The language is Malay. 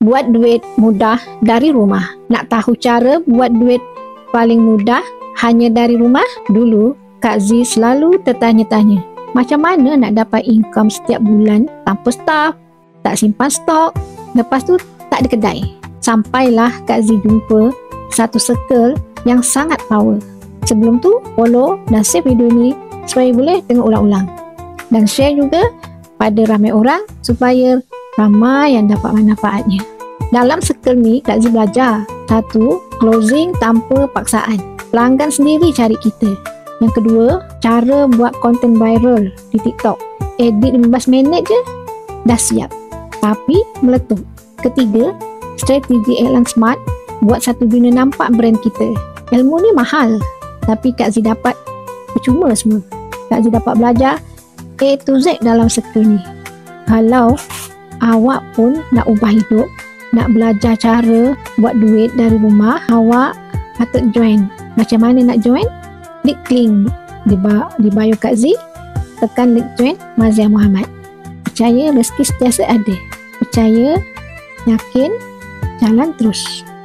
buat duit mudah dari rumah. Nak tahu cara buat duit paling mudah hanya dari rumah? Dulu, Kak Z selalu tertanya-tanya, macam mana nak dapat income setiap bulan tanpa staff, tak simpan stok, lepas tu tak ada kedai. Sampailah Kak Z jumpa satu circle yang sangat power. Sebelum tu, follow dan save video ni supaya boleh tengok ulang-ulang. Dan share juga pada ramai orang supaya ramai yang dapat manfaatnya. Dalam circle ni, Kak Z belajar. 1. Closing tanpa paksaan. Pelanggan sendiri cari kita. Yang kedua, cara buat konten viral di TikTok. Edit 15 minit je, dah siap. Tapi meletup. Ketiga, strategi iklan smart buat satu dunia nampak brand kita. Ilmu ni mahal, tapi Kak Z dapat percuma semua. Kak Z dapat belajar A to Z dalam circle ni. Kalau awak pun nak ubah hidup, nak belajar cara buat duit dari rumah, awak patut join. Macam mana nak join? Klik link di bio Kak Z, tekan link join Mazia Muhammad. Percaya rezeki sentiasa ada. Percaya, yakin, jalan terus.